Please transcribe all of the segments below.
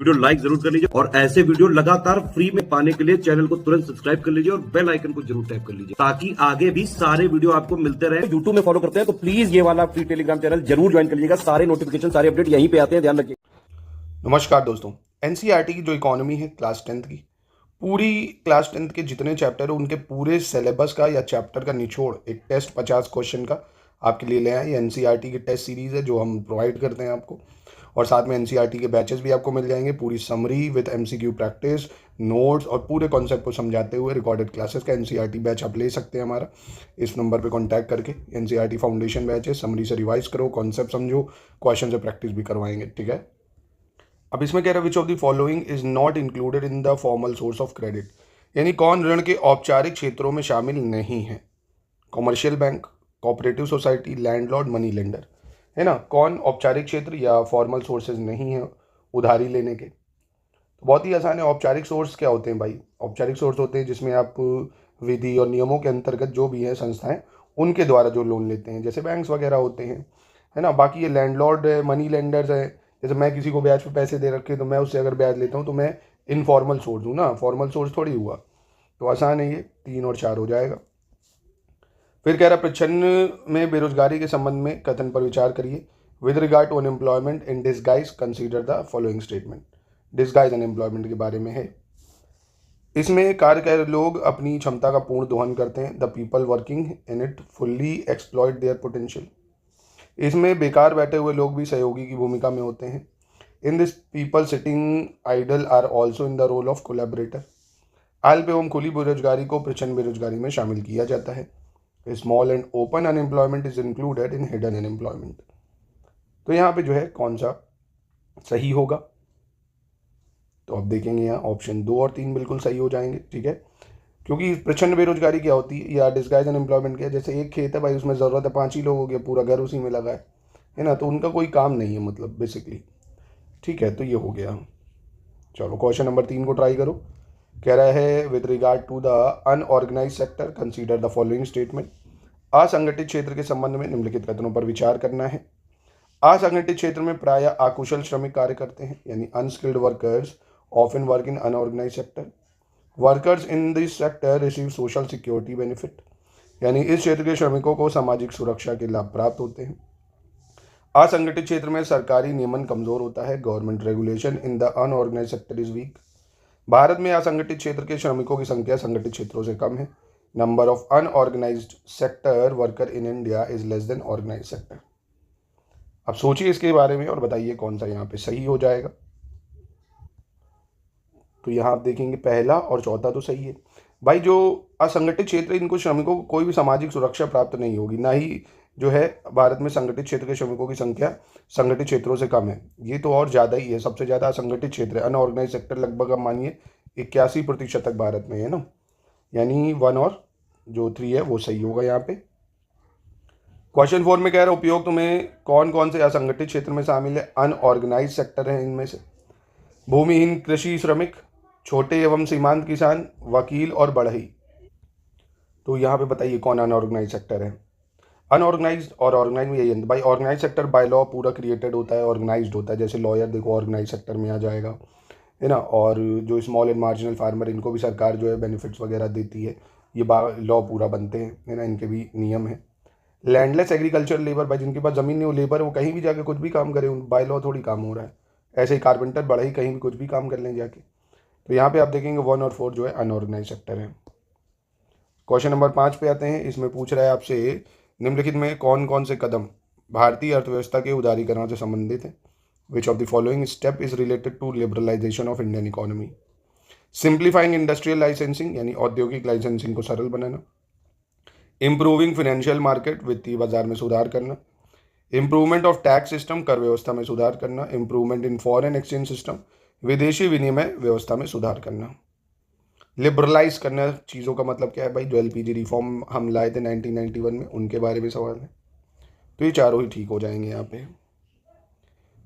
Video like जरूर कर लीजिए और ऐसे वीडियो लगातार फ्री में पाने के लिए चैनल को तुरंत सब्सक्राइब कर लीजिए और बेल आइकन को जरूर टैप कर लीजिए ताकि आगे भी सारे वीडियो आपको मिलते रहे। यूट्यूब में फॉलो करते हैं तो प्लीज ये वाला फ्री टेलीग्राम चैनल जरूर ज्वाइन कर लीजिएगा। सारे नोटिफिकेशन सारे अपडेट यहीं पे आते हैं, ध्यान रखिए। नमस्कार दोस्तों, एनसीईआरटी की जो इकोनॉमी है क्लास 10th की, पूरी क्लास 10th के जितने चैप्टर है उनके पूरे सिलेबस का या चैप्टर का निचोड़ एक टेस्ट 50 क्वेश्चन का आपके लिए ले आए। ये एनसीईआरटी की टेस्ट सीरीज़ है जो हम प्रोवाइड करते हैं आपको, और साथ में एनसीईआरटी के बैचेस भी आपको मिल जाएंगे। पूरी summary with MCQ practice, notes और पूरे कॉन्सेप्ट को समझाते हुए रिकॉर्डेड क्लासेस का एनसीईआरटी बैच आप ले सकते हैं हमारा इस नंबर पे कांटेक्ट करके। एनसीईआरटी फाउंडेशन बैच है, समरी से रिवाइज करो, कॉन्सेप्ट समझो, क्वेश्चन से प्रैक्टिस भी करवाएंगे, ठीक है। अब इसमें कह रहा है which of the following is not included in the formal source of credit, यानी कौन ऋण के औपचारिक क्षेत्रों में शामिल नहीं है। Commercial bank, cooperative society, landlord, money lender, है ना। कौन औपचारिक क्षेत्र या फॉर्मल सोर्सेज नहीं है उधारी लेने के। तो बहुत ही आसान है। औपचारिक सोर्स क्या होते हैं भाई? औपचारिक सोर्स होते हैं जिसमें आप विधि और नियमों के अंतर्गत जो भी है संस्थाएं उनके द्वारा जो लोन लेते हैं, जैसे बैंक्स वगैरह होते हैं, है ना। बाकी ये लैंडलॉर्ड है, मनी लेंडर्स है, जैसे मैं किसी को ब्याज पे पैसे दे रखे तो मैं उससे अगर ब्याज लेता हूँ तो मैं इनफॉर्मल सोर्स हूँ ना, फॉर्मल सोर्स थोड़ी हुआ। तो आसान है, ये 3 और 4 हो जाएगा। फिर कह रहा प्रच्छन्न में बेरोजगारी के संबंध में कथन पर विचार करिए। With regard to unemployment in disguise consider the following statement. Disguise unemployment के बारे में है। इसमें कार्य कर लोग अपनी क्षमता का पूर्ण दोहन करते हैं। The people working in it fully exploit their potential. इसमें बेकार बैठे हुए लोग भी सहयोगी की भूमिका में होते हैं। In this people sitting idle are also in the role of collaborator. अल्प एवं खुली बेरोजगारी को प्रचंड बेरोजगारी में शामिल किया जाता है। Small and open unemployment is included in hidden unemployment. तो यहाँ पे जो है कौन सा सही होगा, तो अब देखेंगे यहाँ ऑप्शन 2 और 3 बिल्कुल सही हो जाएंगे, ठीक है। क्योंकि प्रचंड बेरोजगारी क्या होती है या डिस्गाइज अनएम्प्लॉयमेंट क्या है, जैसे एक खेत है भाई, उसमें ज़रूरत है 5 ही लोग हो गया, पूरा घर उसी में लगा है ना, तो उनका कोई काम नहीं है मतलब बेसिकली, ठीक है। तो ये हो गया। चलो क्वेश्चन नंबर 3 को ट्राई करो। कह रहा है with regard to the unorganise sector consider the following statement. असंगठित क्षेत्र के संबंध में निम्नलिखित कथनों पर विचार करना है। असंगठित क्षेत्र में प्रायः अकुशल श्रमिक कार्य करते हैं, यानी unskilled workers often work in unorganise sector. Workers in this sector receive social security benefit, यानी इस क्षेत्र के श्रमिकों को सामाजिक सुरक्षा के लाभ प्राप्त होते हैं। असंगठित क्षेत्र में सरकारी नियमन कमजोर होता है। Government regulation in the unorganise sector is weak. Bharat में असंगठित क्षेत्र के श्रमिकों की संख्या संगठित क्षेत्रों से कम है। Number of unorganised sector worker in India is less than organise sector. अब सोचिए इसके बारे में और बताइए कौन सा यहाँ पे सही हो जाएगा। तो यहाँ आप देखेंगे पहला और चौथा तो सही है भाई। जो असंगठित क्षेत्र इनको श्रमिकों को कोई भी सामाजिक सुरक्षा प्राप्त नहीं होगी, ना ही जो है भारत में संगठित क्षेत्र के श्रमिकों की संख्या संगठित क्षेत्रों से कम है। ये तो और ज़्यादा ही है, सबसे ज़्यादा असंगठित क्षेत्र है। अनऑर्गेनाइज सेक्टर लगभग आप मानिए 81% तक भारत में है ना, यानी 1 और जो 3 है वो सही होगा यहाँ पे। क्वेश्चन 4 में कह रहा है उपयुक्त में कौन कौन से असंगठित क्षेत्र में शामिल है। अनऑर्गेनाइज सेक्टर है इनमें से भूमिहीन कृषि श्रमिक, छोटे एवं सीमांत किसान, वकील और बढ़ई। तो यहाँ पे बताइए कौन अनऑर्गेनाइज सेक्टर है। अनऑर्गेनाइज और ऑर्गेनाइज में यही है भाई। ऑर्गेनाइज सेक्टर बाय लॉ पूरा क्रिएटेड होता है, ऑर्गेनाइज्ड होता है। जैसे लॉयर देखो ऑर्गेनाइज सेक्टर में आ जाएगा, है ना। और जो स्मॉल एंड मार्जिनल फार्मर, इनको भी सरकार जो है बेनिफिट्स वगैरह देती है, ये लॉ पूरा बनते हैं, है ना, इनके भी नियम है। लैंडलेस एग्रीकल्चर लेबर भाई, जिनके पास ज़मीन नहीं, वो लेबर है, वो कहीं भी जाके कुछ भी काम करे, बाय लॉ थोड़ी काम हो रहा है। ऐसे ही कारपेंटर बढ़ई कहीं भी कुछ भी काम कर लें जाके। तो यहाँ पे आप देखेंगे 1 और 4 जो है अनऑर्गेनाइज सेक्टर है। क्वेश्चन नंबर 5 पे आते हैं। इसमें पूछ रहा है आपसे निम्नलिखित में कौन कौन से कदम भारतीय अर्थव्यवस्था के उदारीकरण से संबंधित है। Which of the following step is related to liberalisation of Indian economy. Simplifying industrial licensing, यानी औद्योगिक लाइसेंसिंग को सरल बनाना। इम्प्रूविंग फाइनेंशियल मार्केट, वित्तीय बाजार में सुधार करना। इम्प्रूवमेंट ऑफ टैक्स सिस्टम, कर व्यवस्था में सुधार करना। Improvement in foreign exchange system, विदेशी विनिमय व्यवस्था में सुधार करना। लिबरलाइज करना चीज़ों का मतलब क्या है भाई? जो एलपीजी रिफॉर्म हम लाए थे 1991 में, उनके बारे में सवाल है। तो ये चारों ही ठीक हो जाएंगे यहाँ पे।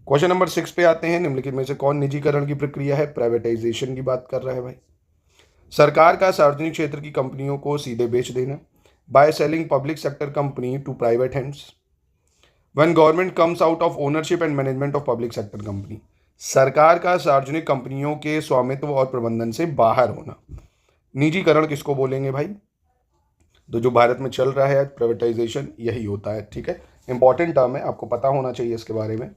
क्वेश्चन नंबर 6 पे आते हैं। निम्नलिखित में से कौन निजीकरण की प्रक्रिया है? प्राइवेटाइजेशन की बात कर रहा है भाई। सरकार का सार्वजनिक क्षेत्र की कंपनियों को सीधे बेच देना। By selling public sector company to private hands. When government comes out of ownership and management of public sector company, सरकार का सार्वजनिक कंपनियों के स्वामित्व और प्रबंधन से बाहर होना। निजीकरण किसको बोलेंगे भाई? तो जो भारत में चल रहा है प्राइवेटाइजेशन, यही होता है। ठीक है, इंपॉर्टेंट टर्म है, आपको पता होना चाहिए इसके बारे में।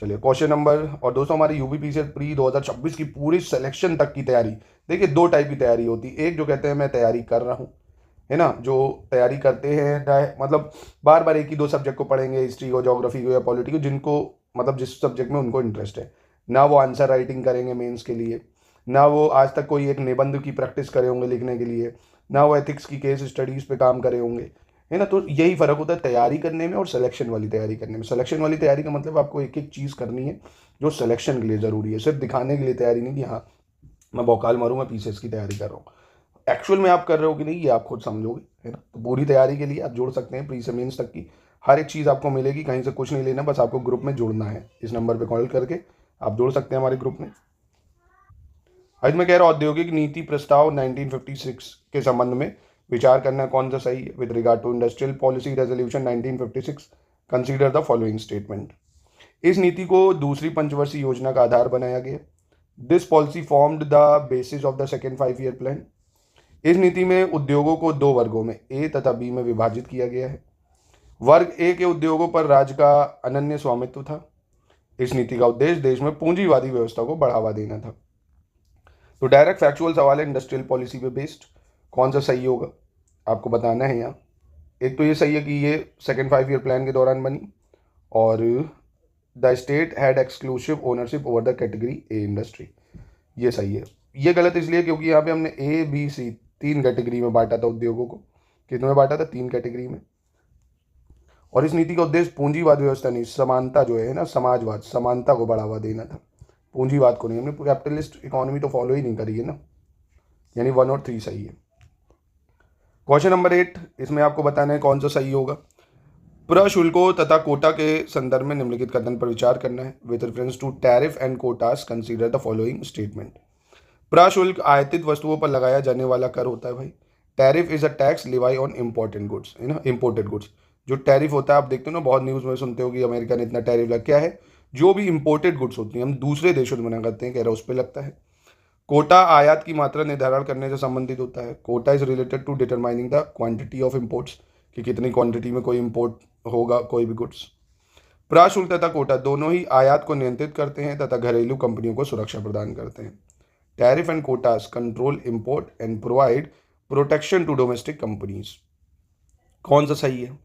चलिए क्वेश्चन नंबर, और दोस्तों हमारी यूपीपीसीएल प्री 2026 की पूरी सिलेक्शन तक की तैयारी, देखिए दो टाइप की तैयारी होती है। एक जो कहते हैं मैं तैयारी कर रहा हूँ, है ना, जो तैयारी करते हैं मतलब बार बार एक ही दो सब्जेक्ट को पढ़ेंगे, हिस्ट्री को, ज्योग्राफी को या पॉलिटी को, जिनको मतलब जिस सब्जेक्ट में उनको इंटरेस्ट है, ना वो आंसर राइटिंग करेंगे मेंस के लिए, ना वो आज तक कोई एक निबंध की प्रैक्टिस करे होंगे लिखने के लिए, ना वो एथिक्स की केस स्टडीज़ पे काम करे होंगे, है ना। तो यही फ़र्क होता है तैयारी करने में और सिलेक्शन वाली तैयारी करने में। सिलेक्शन वाली तैयारी का मतलब आपको एक एक चीज़ करनी है जो सिलेक्शन के लिए ज़रूरी है, सिर्फ दिखाने के लिए तैयारी नहीं कि हाँ मैं बौकाल मारूंगा पीसीएस की तैयारी कर रहा हूँ। एक्चुअल में आप कर रहे हो कि नहीं, ये आप खुद समझोगे, है ना। तो पूरी तैयारी के लिए आप जोड़ सकते हैं प्री से मेंस तक की हर एक चीज़ आपको मिलेगी, कहीं से कुछ नहीं लेना, बस आपको ग्रुप में जुड़ना है। इस नंबर पे कॉल करके आप जुड़ सकते हैं हमारे ग्रुप में। आज मैं कह रहा हूँ औद्योगिक नीति प्रस्ताव 1956 के संबंध में विचार करना कौन सा सही है। With regard to industrial policy resolution 1956 consider the following statement. इस नीति को दूसरी पंचवर्षीय योजना का आधार बनाया गया। This policy formed the basis of the second 5 year plan. इस नीति में उद्योगों को दो वर्गों में ए तथा बी में विभाजित किया गया है। वर्ग ए के उद्योगों पर राज्य का अनन्य स्वामित्व था। इस नीति का उद्देश्य देश में पूंजीवादी व्यवस्था को बढ़ावा देना था। तो डायरेक्ट फैक्चुअल सवाल है इंडस्ट्रियल पॉलिसी पे बेस्ड, कौन सा सही होगा आपको बताना है यहाँ। एक तो ये सही है कि ये सेकेंड 5 ईयर प्लान के दौरान बनी, और the state had exclusive ownership over the category A industry, ये सही है। ये गलत इसलिए क्योंकि यहाँ पे हमने ए बी सी 3 कैटेगरी में बांटा था उद्योगों को। कितने में बांटा था? 3 कैटेगरी में। और इस नीति का उद्देश्य पूंजीवाद व्यवस्था नहीं, समानता जो है ना, समाजवाद, समानता को बढ़ावा देना था, पूंजीवाद को नहीं। हमने कैपिटलिस्ट इकोनॉमी तो फॉलो ही नहीं करी है ना, यानी 1 और 3 सही है। क्वेश्चन नंबर 8, इसमें आपको बताना है कौन सा सही होगा। प्रशुल्कों तथा कोटा के संदर्भ में निम्नलिखित कथन पर विचार करना है। With reference to tariff and quotas consider the following statement. प्रशुल्क आयातित वस्तुओं पर लगाया जाने वाला कर होता है भाई। Tariff is a tax Levi on important goods, है ना, इम्पोर्टेड गुड्स। जो टैरिफ होता है आप देखते हो ना, बहुत न्यूज़ में सुनते हो कि अमेरिका ने इतना टैरिफ लगा, क्या है? जो भी इम्पोर्टेड गुड्स होती हैं, हम दूसरे देशों से मना करते हैं, कह रहा है उस पर लगता है। कोटा आयात की मात्रा निर्धारण करने से संबंधित होता है। Quota is related to determining the quantity of imports, कि कितनी क्वांटिटी में कोई इम्पोर्ट होगा कोई भी गुड्स। प्रशुल्क तथा कोटा दोनों ही आयात को नियंत्रित करते हैं तथा घरेलू कंपनियों को सुरक्षा प्रदान करते हैं। Tariff and quotas control import and provide protection to domestic companies. कौन सा सही है?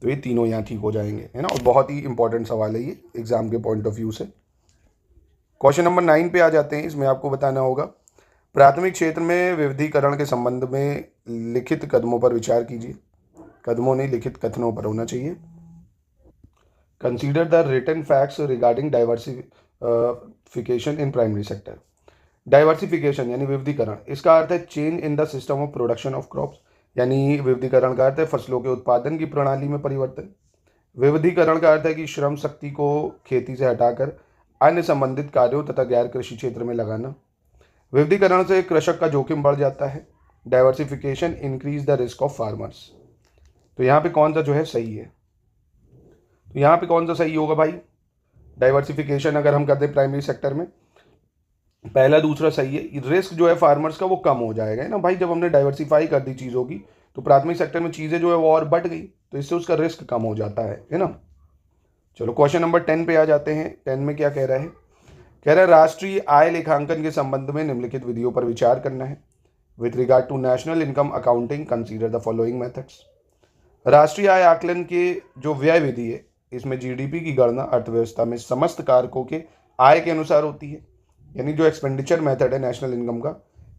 तो ये तीनों यहाँ ठीक हो जाएंगे, है ना। और बहुत ही इंपॉर्टेंट सवाल है ये एग्जाम के पॉइंट ऑफ व्यू से। क्वेश्चन नंबर 9 पे आ जाते हैं। इसमें आपको बताना होगा प्राथमिक क्षेत्र में विविधीकरण के संबंध में लिखित कदमों पर विचार कीजिए। कदमों नहीं, लिखित कथनों पर होना चाहिए। Consider the written facts regarding diversification in primary sector. Diversification यानी विविधीकरण, इसका अर्थ है change in the system of production of crops, यानी विविधीकरण का अर्थ है फसलों के उत्पादन की प्रणाली में परिवर्तन। विविधीकरण का अर्थ है कि श्रम शक्ति को खेती से हटाकर अन्य संबंधित कार्यों तथा गैर कृषि क्षेत्र में लगाना। विविधीकरण से कृषक का जोखिम बढ़ जाता है। Diversification increase the risk of farmers. तो यहाँ पे कौन सा जो है सही है? तो यहाँ पे कौन सा सही होगा भाई? डाइवर्सिफिकेशन अगर हम करते हैं प्राइमरी सेक्टर में, पहला दूसरा सही है। रिस्क जो है फार्मर्स का वो कम हो जाएगा, है ना भाई। जब हमने डाइवर्सिफाई कर दी चीज़ों की तो प्राथमिक सेक्टर में चीज़ें जो है वो और बढ़ गई, तो इससे उसका रिस्क कम हो जाता है ना। चलो क्वेश्चन नंबर 10 पे आ जाते हैं। 10 में क्या कह रहा है? कह रहा है राष्ट्रीय आय लेखांकन के संबंध में निम्नलिखित विधियों पर विचार करना है। With regard to national income accounting consider the following methods. राष्ट्रीय आय आकलन के जो व्यय विधि है, इसमें जीडीपी की गणना अर्थव्यवस्था में समस्त कारकों के आय के अनुसार होती है। यानी जो एक्सपेंडिचर मेथड है नेशनल इनकम का,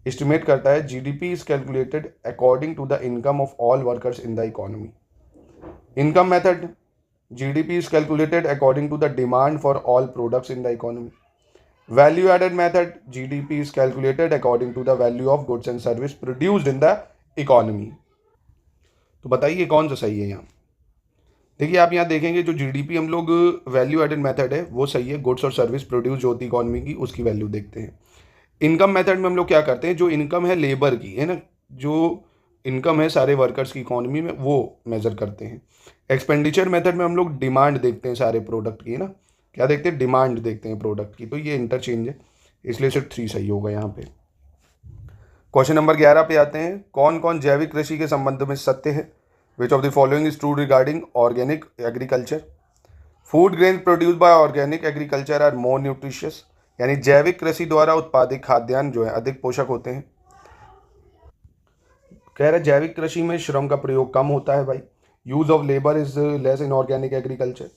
एस्टिमेट करता है GDP is calculated according to the income of all workers in the economy. Income method, GDP is calculated according to the demand for all products in the economy. Value added method, GDP is calculated according to the value of goods and service produced in the economy. तो बताइए कौन सा सही है यहाँ? देखिए आप यहाँ देखेंगे जो GDP हम लोग वैल्यू एडेड मेथड है वो सही है। गुड्स और सर्विस प्रोड्यूस जो होती है इकोनॉमी की, उसकी वैल्यू देखते हैं। इनकम मेथड में हम लोग क्या करते हैं, जो इनकम है लेबर की, है ना, जो इनकम है सारे वर्कर्स की इकोनॉमी में, वो मेजर करते हैं। एक्सपेंडिचर मेथड में हम लोग डिमांड देखते हैं सारे प्रोडक्ट की, है ना, क्या देखते हैं, डिमांड देखते हैं प्रोडक्ट की, तो ये इंटरचेंज है, इसलिए सिर्फ 3 सही होगा यहाँ पे। क्वेश्चन नंबर 11 पे आते हैं, कौन कौन जैविक कृषि के संबंध में सत्य है? Which of the following is true regarding organic agriculture? Food grain produce by organic agriculture are more nutritious, यानी जैविक कृषि द्वारा उत्पादित खाद्यान्न जो है अधिक पोषक होते हैं। कह रहे जैविक कृषि में श्रम का प्रयोग कम होता है भाई, use of labour is less in organic agriculture,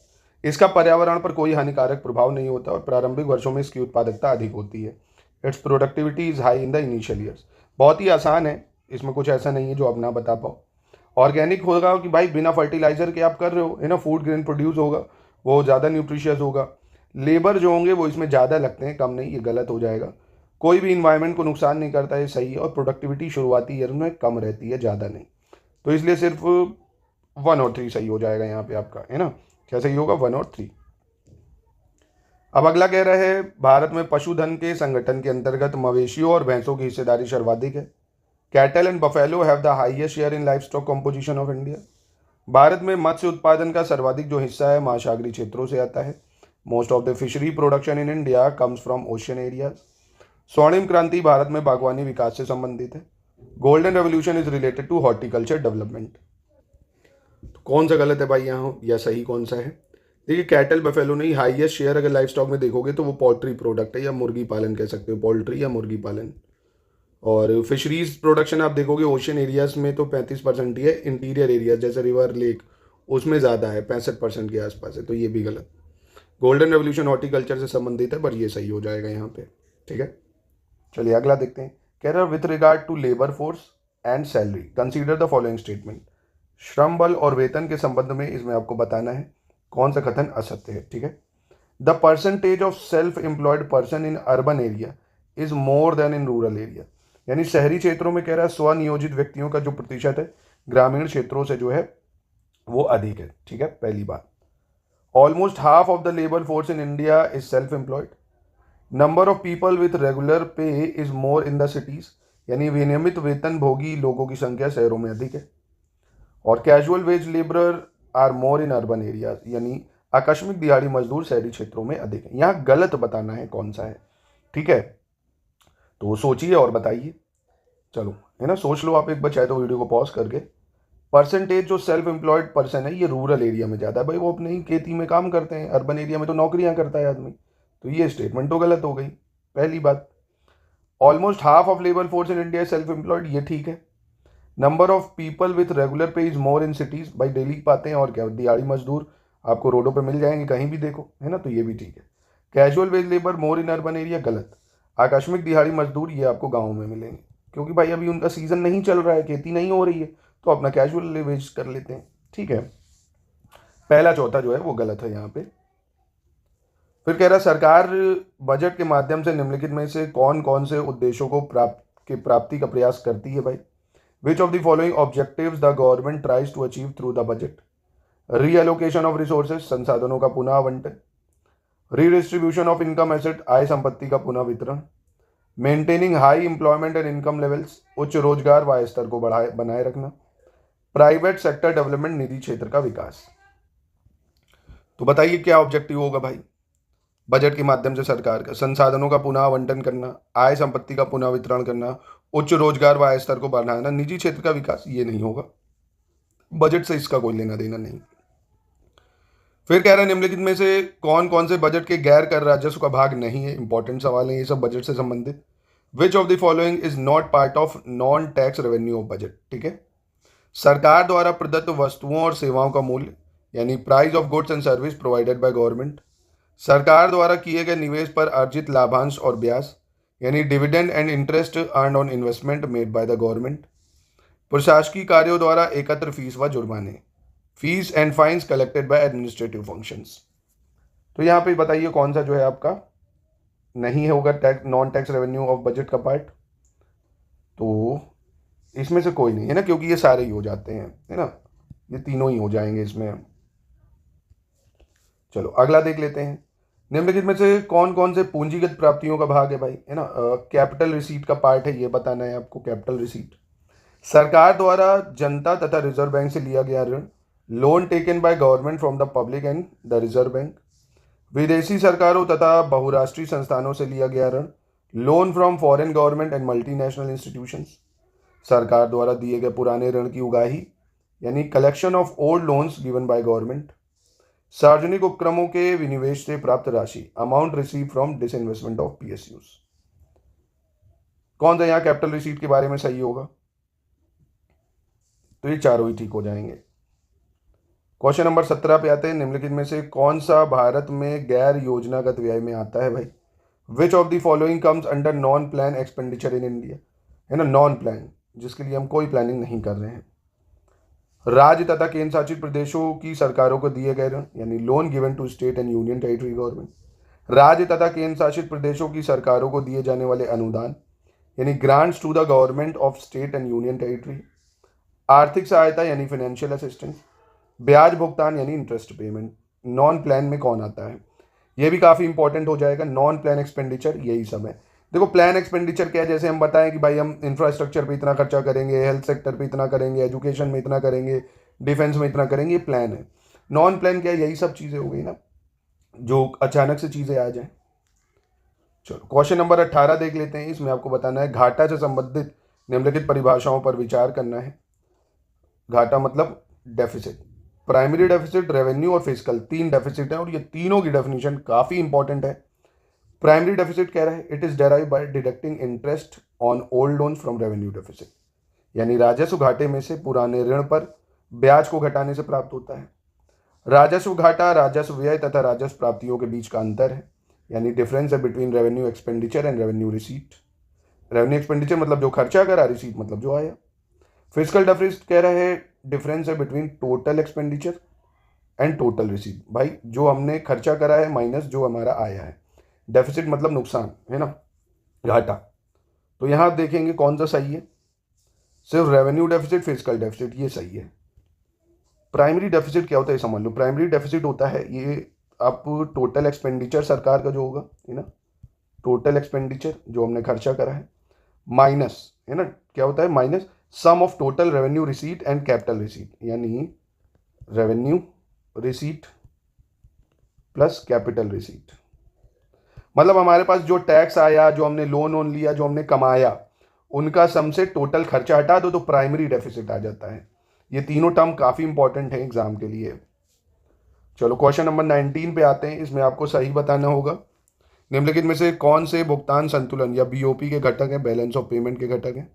इसका पर्यावरण पर कोई हानिकारक प्रभाव नहीं होता और प्रारंभिक वर्षों में इसकी उत्पादकता अधिक होती है। It's productivity is high in the initial years, बहुत ही आसान है, इसमें कुछ ऐसा नहीं है जो आप ना बता पाओ। ऑर्गेनिक होगा कि भाई बिना फर्टिलाइजर के आप कर रहे हो, है ना, फूड ग्रेन प्रोड्यूस होगा, वो ज़्यादा न्यूट्रिशियस होगा। लेबर जो होंगे वो इसमें ज़्यादा लगते हैं, कम नहीं, ये गलत हो जाएगा। कोई भी इन्वायरमेंट को नुकसान नहीं करता, ये सही है। और प्रोडक्टिविटी शुरुआती ईयर में कम रहती है, ज़्यादा नहीं, तो इसलिए सिर्फ 1 और 3 सही हो जाएगा यहाँ पे आपका, है ना। क्या सही होगा? 1 और 3। अब अगला कह रहा है, भारत में पशुधन के संगठन के अंतर्गत मवेशियों और भैंसों की हिस्सेदारी सर्वाधिक है। Cattle and buffalo have the highest share in life stock composition of India. Bharat में मत्स्य उत्पादन का सर्वाधिक जो हिस्सा है महासागरीय क्षेत्रों से आता है। Most of the fishery production in India comes from ocean areas. स्वर्णिम क्रांति भारत में बागवानी विकास से संबंधित है। Golden revolution is related to horticulture development. तो कौन सा गलत है भाई यहाँ, या सही कौन सा है? देखिए, कैटल बफेलो नहीं, हाईएस्ट शेयर अगर लाइफ स्टॉक में देखोगे तो वो पोल्ट्री प्रोडक्ट है, या मुर्गी पालन कह सकते हो, पोल्ट्री या मुर्गी पालन। और फिशरीज प्रोडक्शन आप देखोगे ओशियन एरियाज में तो 35% ही है, इंटीरियर एरियाज जैसे रिवर लेक उसमें ज़्यादा है, 65% के आसपास है, तो ये भी गलत। गोल्डन रेवोल्यूशन हॉर्टिकल्चर से संबंधित है, पर ये सही हो जाएगा यहाँ पे, ठीक है। चलिए अगला देखते हैं। कह रहा है with regard to labour force and salary consider the following statement. श्रम बल और वेतन के संबंध में इसमें आपको बताना है कौन सा कथन असत्य है, ठीक है। The percentage of self employed person in urban area is more then in rural area, यानी शहरी क्षेत्रों में कह रहा है स्वनियोजित व्यक्तियों का जो प्रतिशत है ग्रामीण क्षेत्रों से जो है वो अधिक है, ठीक है, पहली बात। Almost half of the labour force in India is self employed. Number of people with regular pay is more in the cities, यानी विनियमित वेतन भोगी लोगों की संख्या शहरों में अधिक है। और casual wage labourer are more in urban areas, यानी आकस्मिक दिहाड़ी मजदूर शहरी क्षेत्रों में अधिक है। यहाँ गलत बताना है कौन सा है, ठीक है, तो सोचिए और बताइए। चलो, है ना, सोच लो आप एक बार, चाहे तो वीडियो को पॉज करके। परसेंटेज जो सेल्फ एम्प्लॉयड पर्सन है ये रूरल एरिया में ज़्यादा है भाई, वो अपने ही खेती में काम करते हैं, अर्बन एरिया में तो नौकरियां करता है आदमी, तो ये स्टेटमेंट तो गलत हो गई, पहली बात। Almost half of labour force in India self employed, ये ठीक है। Number of people with regular pay is more in cities, भाई डेली पाते हैं, और क्या, दिहाड़ी मजदूर आपको रोडों पे मिल जाएंगे, कहीं भी देखो, है ना, तो ये भी ठीक है। Casual veg labour more in urban area, गलत। आकस्मिक दिहाड़ी मजदूर ये आपको गाँव में मिलेंगे, क्योंकि भाई अभी उनका सीजन नहीं चल रहा है, खेती नहीं हो रही है, तो अपना कैजुअल वेज कर लेते हैं, ठीक है। पहला चौथा जो है वो गलत है यहाँ पे। फिर कह रहा है सरकार बजट के माध्यम से निम्नलिखित में से कौन कौन से उद्देश्यों को प्राप्ति का प्रयास करती है भाई। Which of the following objectives the government tries to achieve through the budget. Reallocation of resources, संसाधनों का पुनः आवंटन। रीडिस्ट्रीब्यूशन ऑफ इनकम एसेट, आय संपत्ति का पुनः वितरण। Maintaining high employment and income levels, उच्च रोजगार व आय स्तर को बनाए रखना। प्राइवेट सेक्टर डेवलपमेंट, निजी क्षेत्र का विकास। तो बताइए क्या ऑब्जेक्टिव होगा भाई बजट के माध्यम से सरकार का। संसाधनों का पुनः आवंटन करना, आय संपत्ति का पुनः वितरण करना, उच्च रोजगार व आय स्तर को बढ़ाना, निजी क्षेत्र का विकास, ये नहीं होगा, बजट से इसका कोई लेना देना नहीं। फिर कह रहे हैं निम्नलिखित में से कौन कौन से बजट के गैर कर राजस्व का भाग नहीं है। इंपॉर्टेंट सवाल है ये सब बजट से संबंधित। विच of the following is not part of non tax revenue of budget, ठीक है। सरकार द्वारा प्रदत्त वस्तुओं और सेवाओं का मूल्य, यानी price of goods and service provided by government. सरकार द्वारा किए गए निवेश पर अर्जित लाभांश और ब्याज, यानी dividend and interest earn on investment made by the government. प्रशासकीय कार्यों द्वारा एकत्र फीस व जुर्माने, fees and fines collected by administrative functions. तो यहाँ पे बताइए कौन सा जो है आपका नहीं होगा tax, non tax revenue of budget का पार्ट। तो इसमें से कोई नहीं है ना, क्योंकि ये सारे ही हो जाते हैं, है ना, ये तीनों ही हो जाएंगे इसमें। चलो अगला देख लेते हैं। निम्नलिखित में से कौन कौन से पूंजीगत प्राप्तियों का भाग है भाई, है ना। कैपिटल रिसीट का पार्ट है, ये बताना है आपको। कैपिटल रिसीट सरकार द्वारा जनता तथा रिजर्व बैंक से लिया गया ऋण, loan taken by government from the public and the reserve bank. विदेशी सरकारों तथा बहुराष्ट्रीय संस्थानों से लिया गया ऋण, loan from foreign government and multinational institutions, सरकार द्वारा दिए गए पुराने ऋण की उगाही यानी collection of old loans given by government, सार्वजनिक उपक्रमों के विनिवेश से प्राप्त राशि, amount receive from disinvestment of PSUs. कौन सा यहाँ कैपिटल रिसीट के बारे में सही होगा? तो ये चारों ही ठीक हो जाएंगे। क्वेश्चन नंबर 17 पे आते हैं, निम्नलिखित में से कौन सा भारत में गैर योजनागत व्यय में आता है भाई? Which of the following comes under non plan expenditure in India, है ना, नॉन प्लान जिसके लिए हम कोई प्लानिंग नहीं कर रहे हैं। राज्य तथा केंद्र शासित प्रदेशों की सरकारों को दिए गए ऋण यानी loan given to state and union territory government, राज्य तथा केंद्र शासित प्रदेशों की सरकारों को दिए जाने वाले अनुदान यानी grants to the government of state and union territory, आर्थिक सहायता यानी फाइनेंशियल असिस्टेंस, ब्याज भुगतान यानी इंटरेस्ट पेमेंट। नॉन प्लान में कौन आता है? ये भी काफ़ी इंपॉर्टेंट हो जाएगा। नॉन प्लान एक्सपेंडिचर यही सब है। देखो प्लान एक्सपेंडिचर क्या है, जैसे हम बताएं कि भाई हम इंफ्रास्ट्रक्चर पे इतना खर्चा करेंगे, हेल्थ सेक्टर पे इतना करेंगे, एजुकेशन में इतना करेंगे, डिफेंस में इतना करेंगे, ये प्लान है। नॉन प्लान क्या है? यही सब चीज़ें हो गई ना, जो अचानक से चीज़ें आ जाए। चलो क्वेश्चन नंबर 18 देख लेते हैं। इसमें आपको बताना है घाटा से संबंधित निम्नलिखित परिभाषाओं पर विचार करना है। घाटा मतलब डेफिसिट, प्राइमरी डेफिसिट, रेवेन्यू और फिजिकल, तीन डेफिसिट है और ये तीनों की डेफिनेशन काफ़ी इंपॉर्टेंट है। प्राइमरी डेफिसिट कह रहा है it is derive by deducting interest on old loan from revenue deficit, यानी राजस्व घाटे में से पुराने ऋण पर ब्याज को घटाने से प्राप्त होता है। राजस्व घाटा राजस्व व्यय तथा राजस्व प्राप्तियों के बीच का अंतर है, यानी डिफरेंस है between revenue expenditure and revenue receipt. Revenue expenditure मतलब जो खर्चा करा, रिसीट मतलब जो आया। फिजिकल डेफिसिट कह रहा है डिफरेंस है between total expenditure and total receipt, भाई जो हमने खर्चा करा है माइनस जो हमारा आया है। डेफिसिट मतलब नुकसान, है ना, घाटा। तो यहां आप देखेंगे कौन सा सही है, सिर्फ रेवेन्यू डेफिसिट, फिजिकल डेफिसिट, ये सही है। प्राइमरी डेफिसिट क्या होता है समझ लो। प्राइमरी डेफिसिट होता है ये आप टोटल एक्सपेंडिचर सरकार का जो होगा, है ना, टोटल एक्सपेंडिचर जो हमने खर्चा करा है माइनस, है ना, क्या होता है, minus sum of total revenue receipt and capital receipt, यानी revenue receipt plus capital receipt. मतलब हमारे पास जो टैक्स आया, जो हमने लोन वोन लिया, जो हमने कमाया, उनका सम से टोटल खर्चा हटा दो तो प्राइमरी डेफिसिट आ जाता है। ये तीनों टर्म काफ़ी इंपॉर्टेंट है एग्जाम के लिए। चलो क्वेश्चन नंबर 19 पे आते हैं। इसमें आपको सही बताना होगा निम्नलिखित में से कौन से भुगतान संतुलन या बीओपी के घटक हैं, बैलेंस ऑफ पेमेंट के घटक हैं?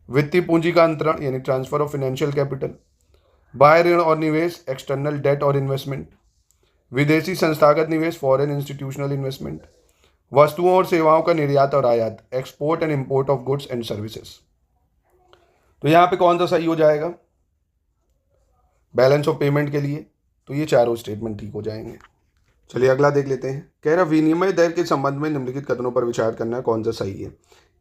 वित्तीय पूंजी का अंतरण यानी ट्रांसफर ऑफ फाइनेंशियल कैपिटल, बाह्य ऋण और निवेश, एक्सटर्नल डेट और इन्वेस्टमेंट, विदेशी संस्थागत निवेश, फॉरेन इंस्टीट्यूशनल इन्वेस्टमेंट, वस्तुओं और सेवाओं का निर्यात और आयात, export and import of goods and services. तो यहां पे कौन सा सही हो जाएगा बैलेंस ऑफ पेमेंट के लिए? तो ये चारों स्टेटमेंट ठीक हो जाएंगे। चलिए अगला देख लेते हैं। कह रहा विनिमय दर के संबंध में निम्नलिखित कथनों पर विचार करना है, कौन सा सही है,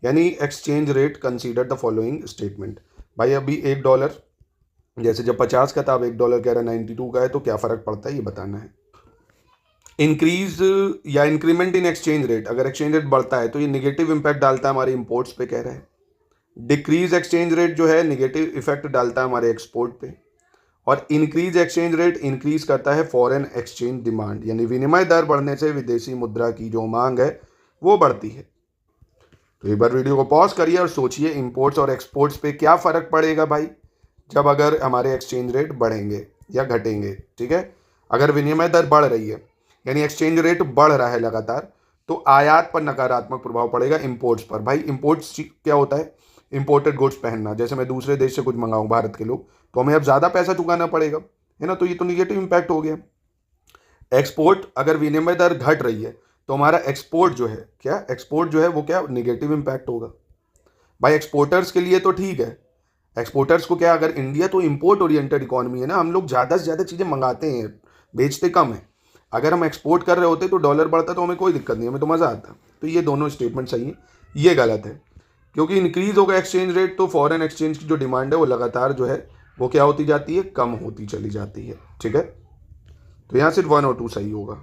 यानी exchange rate consider the following statement. भाई अभी $1 जैसे जब 50 का था, अब $1 कह रहा 92 का है, तो क्या फर्क पड़ता है ये बताना है। इंक्रीज या इंक्रीमेंट इन एक्सचेंज रेट, अगर एक्सचेंज रेट बढ़ता है तो ये निगेटिव इंपैक्ट डालता है हमारे इंपोर्ट्स पे, कह रहा है। डिक्रीज एक्सचेंज रेट जो है निगेटिव इफेक्ट डालता है हमारे एक्सपोर्ट पे, और इंक्रीज एक्सचेंज रेट इंक्रीज करता है फॉरेन एक्सचेंज डिमांड, यानी विनिमय दर बढ़ने से विदेशी मुद्रा की जो मांग है वो बढ़ती है। तो एक बार वीडियो को पॉज करिए और सोचिए इंपोर्ट्स और एक्सपोर्ट्स पे क्या फ़र्क पड़ेगा भाई जब अगर हमारे एक्सचेंज रेट बढ़ेंगे या घटेंगे। ठीक है, अगर विनिमय दर बढ़ रही है यानी एक्सचेंज रेट बढ़ रहा है लगातार, तो आयात पर नकारात्मक प्रभाव पड़ेगा इंपोर्ट्स पर। भाई इंपोर्ट्स क्या होता है, इंपोर्टेड गुड्स पहनना। जैसे मैं दूसरे देश से कुछ मंगाऊँ भारत के लोग, तो हमें अब ज़्यादा पैसा चुकाना पड़ेगा, है ना, तो ये तो निगेटिव इम्पैक्ट हो गया। एक्सपोर्ट, अगर विनिमय दर घट रही है तो हमारा एक्सपोर्ट जो है, क्या एक्सपोर्ट जो है वो क्या निगेटिव इम्पैक्ट होगा। भाई एक्सपोर्टर्स के लिए तो ठीक है, एक्सपोर्टर्स को क्या, अगर इंडिया तो इंपोर्ट ओरिएंटेड इकोनॉमी है ना, हम लोग ज़्यादा से ज़्यादा चीज़ें मंगाते हैं, बेचते कम है। अगर हम एक्सपोर्ट कर रहे होते तो डॉलर बढ़ता तो हमें कोई दिक्कत नहीं, हमें तो मज़ा आता। तो ये दोनों स्टेटमेंट सही है, ये गलत है, क्योंकि इंक्रीज होगा एक्सचेंज रेट तो फॉरेन एक्सचेंज की जो डिमांड है वो लगातार जो है वो क्या होती जाती है, कम होती चली जाती है। ठीक है, तो यहाँ सिर्फ 1 और 2 सही होगा।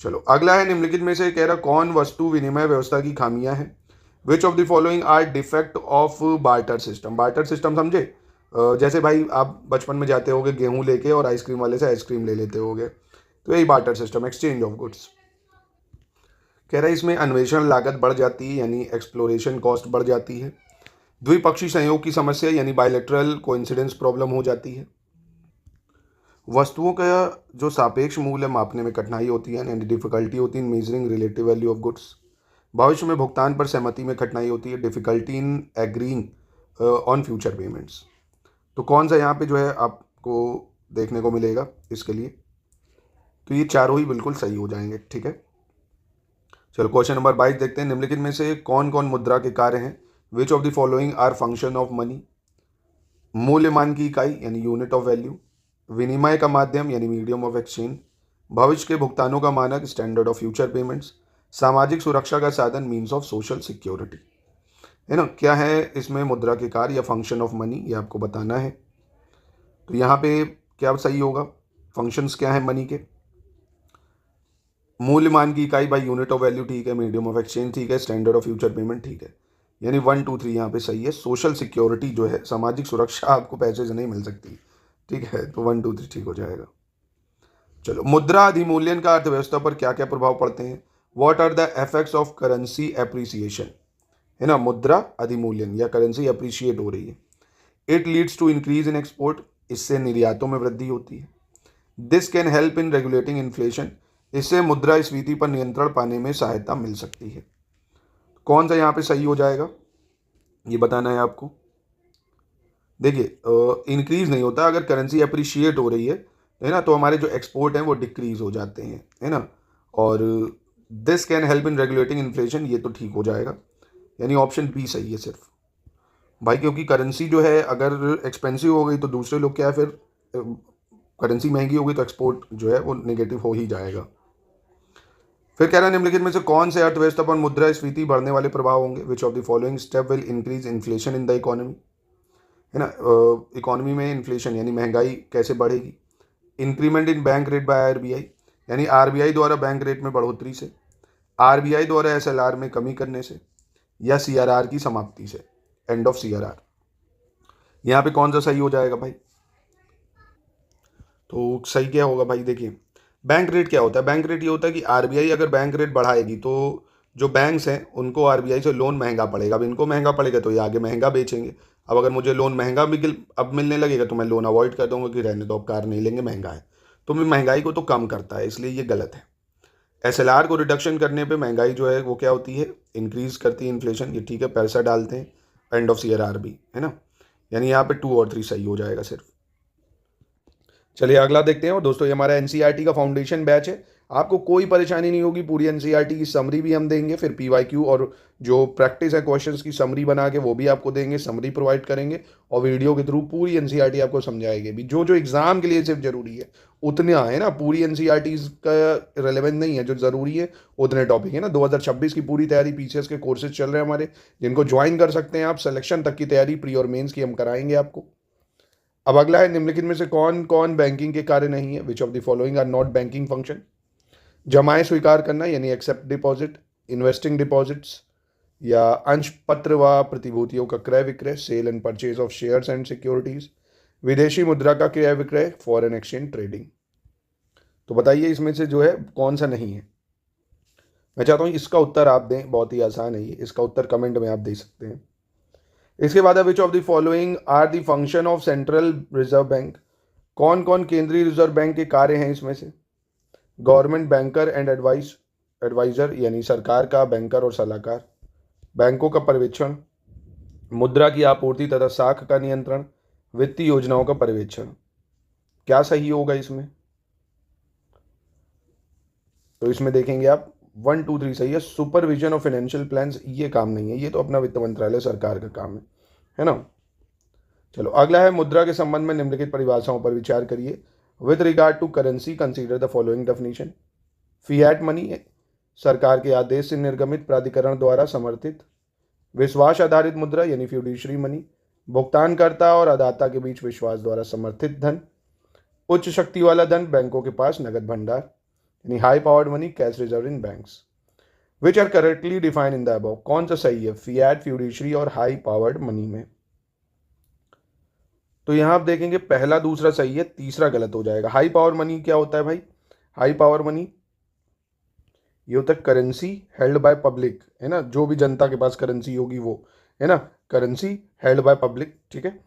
चलो अगला है निम्नलिखित में से कह रहा कौन वस्तु विनिमय व्यवस्था की खामियां हैं। Which of the following are defect of barter system. Barter system समझे, जैसे भाई आप बचपन में जाते होगे गेहूं लेके और आइसक्रीम वाले से आइसक्रीम ले लेते होगे, तो यही barter system, exchange of goods. कह रहा है इसमें अन्वेषण लागत बढ़ जाती है, यानी एक्सप्लोरेशन कॉस्ट बढ़ जाती है। द्विपक्षीय सहयोग की समस्या यानी बायलैटरल कोइंसिडेंस प्रॉब्लम हो जाती है। वस्तुओं का जो सापेक्ष मूल्य मापने में कठिनाई होती है, यानी डिफिकल्टी होती है इन measuring relative value of goods. भविष्य में भुगतान पर सहमति में कठिनाई होती है, difficulty in agreeing on future payments. तो कौन सा यहाँ पे जो है आपको देखने को मिलेगा इसके लिए? तो ये चारों ही बिल्कुल सही हो जाएंगे, ठीक है। चलो क्वेश्चन नंबर 22 देखते हैं। निम्नलिखित में से कौन कौन मुद्रा के कार्य हैं? Which of the following are function of money? मूल्यमान की इकाई यानी यूनिट ऑफ वैल्यू, विनिमय का माध्यम यानी मीडियम ऑफ एक्सचेंज, भविष्य के भुगतानों का मानक स्टैंडर्ड ऑफ फ्यूचर पेमेंट्स, सामाजिक सुरक्षा का साधन मीन्स ऑफ सोशल सिक्योरिटी। है ना, क्या है इसमें मुद्रा के कार्य या फंक्शन ऑफ मनी, ये आपको बताना है। तो यहाँ पे क्या सही होगा? फंक्शंस क्या है मनी के? मूल्यमान की इकाई बाई यूनिट ऑफ वैल्यू ठीक है, मीडियम ऑफ एक्सचेंज ठीक है, स्टैंडर्ड ऑफ फ्यूचर पेमेंट ठीक है, यानी 1 2 3 यहाँ पे सही है। सोशल सिक्योरिटी जो है, सामाजिक सुरक्षा आपको पैसे से नहीं मिल सकती, ठीक है, तो 1 2 3 ठीक हो जाएगा। चलो, मुद्रा अधिमूल्यन का अर्थव्यवस्था पर क्या क्या प्रभाव पड़ते हैं? What are the effects of currency appreciation? है ना, मुद्रा अधिमूल्यन या करेंसी अप्रिशिएट हो रही है। It leads to increase in export, इससे निर्यातों में वृद्धि होती है। This can help in regulating inflation, इससे मुद्रास्फीति पर नियंत्रण पाने में सहायता मिल सकती है। कौन सा यहाँ पे सही हो जाएगा ये बताना है आपको। देखिए, इंक्रीज नहीं होता, अगर करेंसी अप्रिशिएट हो रही है ना, तो हमारे जो एक्सपोर्ट हैं वो डिक्रीज हो जाते हैं, है ना। और this can help in regulating inflation, ये तो ठीक हो जाएगा, यानी ऑप्शन बी सही है सिर्फ भाई, क्योंकि करेंसी जो है अगर एक्सपेंसिव हो गई तो दूसरे लोग क्या है, फिर करेंसी महंगी हो गई तो एक्सपोर्ट जो है वो नेगेटिव हो ही जाएगा। फिर कह रहा है निम्नलिखित में से कौन से अर्थव्यवस्था पर मुद्रास्फीति बढ़ने वाले प्रभाव होंगे? विच of the following step will increase inflation in the economy? है ना, इकोनॉमी में इन्फ्लेशन यानी महंगाई कैसे बढ़ेगी? Increment in bank rate by RBI, यानी आरबीआई द्वारा बैंक रेट में बढ़ोतरी से, आरबीआई द्वारा एसएलआर में कमी करने से, या सीआरआर की समाप्ति से, एंड ऑफ सीआरआर। यहाँ पे कौन सा सही हो जाएगा भाई? तो सही क्या होगा भाई? देखिए, बैंक रेट क्या होता है? बैंक रेट ये होता है कि आरबीआई अगर बैंक रेट बढ़ाएगी तो जो बैंक्स हैं उनको आरबीआई से लोन महंगा पड़ेगा। अब इनको महंगा पड़ेगा तो ये आगे महंगा बेचेंगे। अब अगर मुझे लोन महंगा अब मिलने लगेगा तो मैं लोन अवॉइड कर दूंगा कि रहने दो, अब कार नहीं लेंगे, महंगा है। तो महंगाई को तो कम करता है, इसलिए ये गलत है। एसएलआर को रिडक्शन करने पे महंगाई जो है वो क्या होती है? इंक्रीज करती है इन्फ्लेशन, ये ठीक है, पैसा डालते हैं, एंड ऑफ सीआरआर भी, है ना, यानी यहाँ पे 2 और 3 सही हो जाएगा सिर्फ। चलिए अगला देखते हैं। और दोस्तों, ये हमारा एनसीईआरटी का फाउंडेशन बैच है, आपको कोई परेशानी नहीं होगी। पूरी एनसीईआरटी की समरी भी हम देंगे, फिर पीवाईक्यू और जो प्रैक्टिस है क्वेश्चंस की समरी बना के वो भी आपको देंगे, समरी प्रोवाइड करेंगे, और वीडियो के थ्रू पूरी एनसीईआरटी आपको समझाएंगे भी। जो जो एग्जाम के लिए सिर्फ जरूरी है उतने है ना, पूरी एनसीईआरटी का रेलेवेंस नहीं है, जो जरूरी है उतने टॉपिक है ना। 2026 की पूरी तैयारी, पीसीएस के कोर्सेज चल रहे हैं हमारे, जिनको ज्वाइन कर सकते हैं आप। सिलेक्शन तक की तैयारी, प्री और मेंस की हम कराएंगे आपको। अब अगला है, निम्नलिखित में से कौन कौन बैंकिंग के कार्य नहीं है? Which of the following are not banking function? जमाएं स्वीकार करना यानी एक्सेप्ट डिपॉजिट, इन्वेस्टिंग डिपॉजिट्स, या अंश पत्र व प्रतिभूतियों का क्रय विक्रय, sale and purchase of shares and securities, विदेशी मुद्रा का क्रय विक्रय, फॉरेन एक्सचेंज ट्रेडिंग। तो बताइए इसमें से जो है कौन सा नहीं है? मैं चाहता हूँ इसका उत्तर आप दें, बहुत ही आसान है ये, इसका उत्तर कमेंट में आप दे सकते हैं। इसके बाद which of the following are the function of central reserve bank? कौन कौन केंद्रीय रिजर्व बैंक के कार्य हैं इसमें से? गवर्नमेंट बैंकर एंड एडवाइजर, यानी सरकार का बैंकर और सलाहकार, बैंकों का पर्यवेक्षण, मुद्रा की आपूर्ति तथा साख का नियंत्रण, वित्तीय योजनाओं का पर्यवेक्षण। क्या सही होगा इसमें? तो इसमें देखेंगे आप 1 2 3 सही है। सुपरविजन ऑफ फाइनेंशियल प्लान्स, ये काम नहीं है, ये तो अपना वित्त मंत्रालय सरकार का काम है ना। चलो अगला है, मुद्रा के संबंध में निम्नलिखित परिभाषाओं पर विचार करिए। With regard to currency consider the following definition. Fiat money, सरकार के आदेश से निर्गमित प्राधिकरण द्वारा समर्थित। विश्वास आधारित मुद्रा यानी फ्यूडिशरी मनी, भुगतानकर्ता और अदाता के बीच विश्वास द्वारा समर्थित धन। उच्च शक्ति वाला धन, बैंकों के पास नगद भंडार यानी high powered money, cash reserve in banks. Which are correctly defined in the above? कौन सा सही है फिएट, फ्यूडिशरी और हाई पावर्ड मनी में? तो यहां आप देखेंगे पहला दूसरा सही है, तीसरा गलत हो जाएगा। हाई पावर मनी क्या होता है भाई? हाई पावर मनी ये होता है करेंसी हेल्ड बाय पब्लिक, है ना, जो भी जनता के पास करेंसी होगी वो, है ना, करेंसी हेल्ड बाय पब्लिक, ठीक है।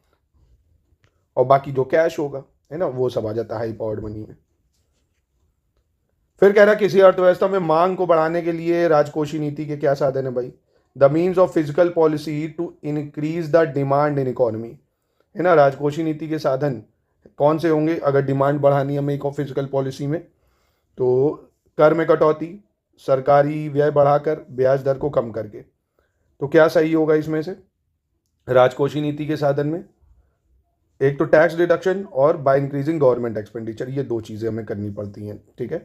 और बाकी जो कैश होगा, है ना, वो सब आ जाता है हाई पावर्ड मनी में। फिर कह रहा है किसी अर्थव्यवस्था में मांग को बढ़ाने के लिए राजकोषीय नीति के क्या साधन है भाई? The means of physical policy to increase the demand in economy, है ना। राजकोषीय नीति के साधन कौन से होंगे अगर डिमांड बढ़ानी है हमें फिजिकल पॉलिसी में? तो कर में कटौती, सरकारी व्यय बढ़ाकर, ब्याज दर को कम करके। तो क्या सही होगा इसमें से राजकोषीय नीति के साधन में? एक तो टैक्स डिडक्शन और बाय इंक्रीजिंग गवर्नमेंट एक्सपेंडिचर, ये दो चीजें हमें करनी पड़ती हैं, ठीक है।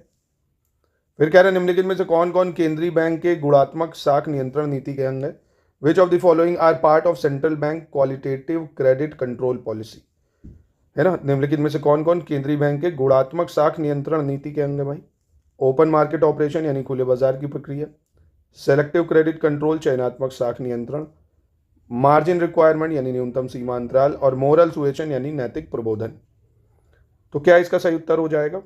फिर कह रहे हैं निम्नलिखित में से कौन कौन केंद्रीय बैंक के गुणात्मक साख नियंत्रण नीति के अंग है? Which of the following are part of central bank qualitative credit control policy, है ना। निम्नलिखित में से कौन कौन केंद्रीय बैंक के गुणात्मक साख नियंत्रण नीति के अंग है भाई? ओपन मार्केट ऑपरेशन यानी खुले बाजार की प्रक्रिया, सेलेक्टिव क्रेडिट कंट्रोल चयनात्मक साख नियंत्रण, मार्जिन रिक्वायरमेंट यानी न्यूनतम सीमा अंतराल, और मोरल सुएशन यानी नैतिक प्रबोधन। तो क्या इसका सही उत्तर हो जाएगा?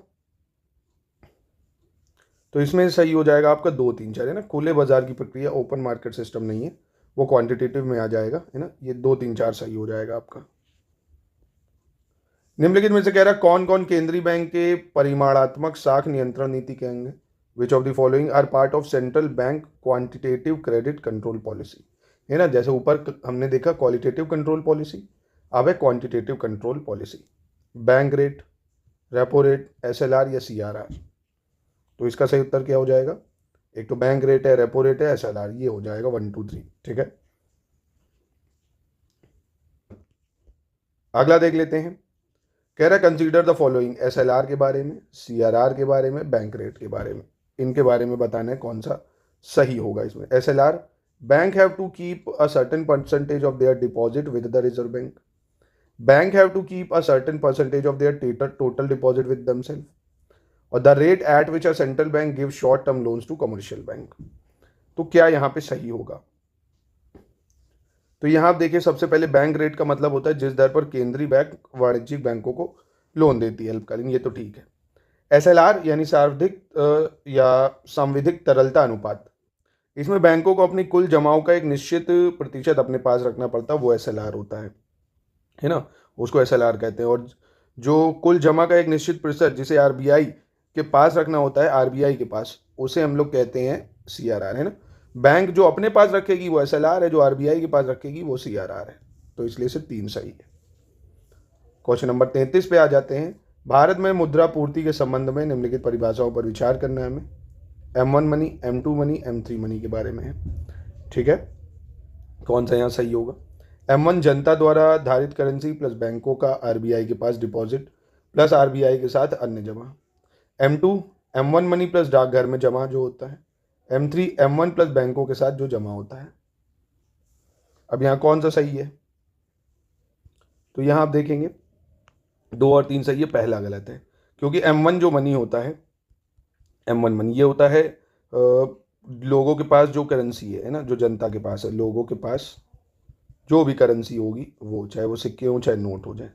तो इसमें सही हो जाएगा आपका 2, 3, 4, है ना। खुले बाजार की प्रक्रिया ओपन मार्केट सिस्टम नहीं है, वो क्वांटिटेटिव में आ जाएगा, है ना। ये 2, 3, 4 सही हो जाएगा आपका। निम्नलिखित में से कह रहा है कौन कौन केंद्रीय बैंक के परिमाणात्मक साख नियंत्रण नीति के अंग है? Which of the following are part of central bank quantitative credit control policy, है ना। जैसे ऊपर हमने देखा क्वालिटेटिव कंट्रोल पॉलिसी, अब है quantitative control policy. Bank rate, repo rate, SLR या CRR। तो इसका सही उत्तर क्या हो जाएगा? एक तो बैंक रेट है, रेपो रेट है, SLR, ये हो जाएगा 1, 2, 3, ठीक है। अगला देख लेते हैं। कह रहा है कंसीडर द फॉलोइंग, SLR के बारे में, CRR के बारे में, बैंक रेट के बारे में, इनके बारे में बताना है कौन सा सही होगा इसमें। SLR, bank have to keep a certain percentage of their deposit with the reserve bank. Bank have to keep a certain percentage of their total deposit with themself, और the rate at which a central bank give short term loans to commercial bank. तो क्या यहाँ पे सही होगा? तो यहाँ आप देखिए सबसे पहले बैंक रेट का मतलब होता है जिस दर पर केंद्रीय बैंक वाणिज्यिक बैंकों को लोन देती है अल्पकालीन, ये तो ठीक है। SLR यानी सार्वधिक या संविधिक तरलता अनुपात, इसमें बैंकों को अपनी कुल जमाओं का एक निश्चित प्रतिशत अपने पास रखना पड़ता है, वो SLR होता है ना, उसको SLR कहते हैं। और जो कुल जमा का एक निश्चित प्रतिशत जिसे RBI के पास रखना होता है, RBI के पास, उसे हम लोग कहते हैं CRR, है ना। बैंक जो अपने पास रखेगी वो SLR है, जो RBI के पास रखेगी वो CRR है। तो इसलिए से 3 सही है। क्वेश्चन नंबर 33 पे आ जाते हैं। भारत में मुद्रा पूर्ति के संबंध में निम्नलिखित परिभाषाओं पर विचार करना है हमें। M1 money, M2 money, M3 money के बारे में है, ठीक है। कौन सा यहाँ सही होगा? M1 जनता द्वारा धारित करेंसी प्लस बैंकों का RBI के पास डिपॉजिट प्लस RBI के साथ अन्य जमा। M2 M1 मनी प्लस डाकघर में जमा जो होता है। M3 M1 प्लस बैंकों के साथ जो जमा होता है। अब यहाँ कौन सा सही है? तो यहाँ आप देखेंगे 2 और 3 सही है, पहला गलत है, क्योंकि M1 जो मनी होता है, M1 मनी ये होता है लोगों के पास जो करेंसी है ना, जो जनता के पास है, लोगों के पास जो भी करेंसी होगी वो, चाहे वो सिक्के हो चाहे नोट हो जाए,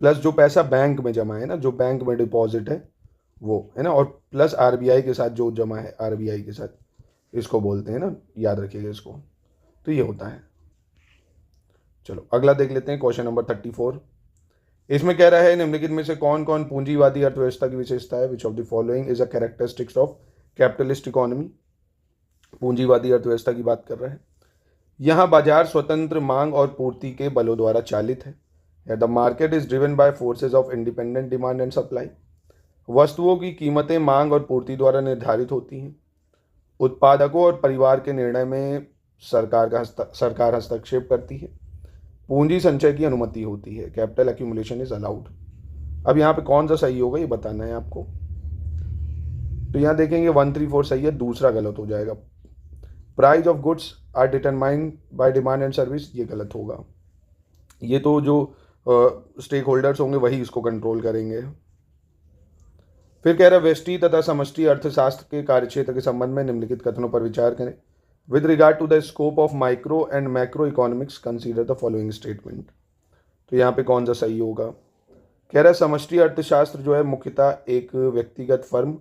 प्लस जो पैसा बैंक में जमा है ना, जो बैंक में डिपॉजिट है वो, है ना, और प्लस RBI के साथ जो जमा है, RBI के साथ, इसको बोलते हैं ना, याद रखिएगा इसको। तो ये होता है। चलो अगला देख लेते हैं, क्वेश्चन नंबर 34। इसमें कह रहा है निम्नलिखित में से कौन कौन पूंजीवादी अर्थव्यवस्था की विशेषता है? Which of the following is a characteristics of capitalist economy. पूंजीवादी अर्थव्यवस्था की बात कर रहा है। यहाँ बाजार स्वतंत्र मांग और पूर्ति के बलों द्वारा चालित है। The market is driven by forces of independent demand and supply. वस्तुओं की कीमतें मांग और पूर्ति द्वारा निर्धारित होती हैं। उत्पादकों और परिवार के निर्णय में सरकार हस्तक्षेप करती है। पूंजी संचय की अनुमति होती है। Capital accumulation is allowed. अब यहाँ पे कौन सा सही होगा ये बताना है आपको। तो यहाँ देखेंगे 1, 3, 4 सही है, दूसरा गलत हो जाएगा। Price of goods are determined by demand and service, ये गलत होगा। ये तो जो स्टेक होल्डर्स होंगे वही इसको कंट्रोल करेंगे। फिर कह रहा है व्यष्टि तथा समष्टि अर्थशास्त्र के कार्यक्षेत्र के संबंध में निम्नलिखित कथनों पर विचार करें। With regard to the scope of micro and macro economics consider the following statement. तो यहाँ पे कौन सा सही होगा? कह रहा है समष्टि अर्थशास्त्र जो है मुख्यतः एक व्यक्तिगत फर्म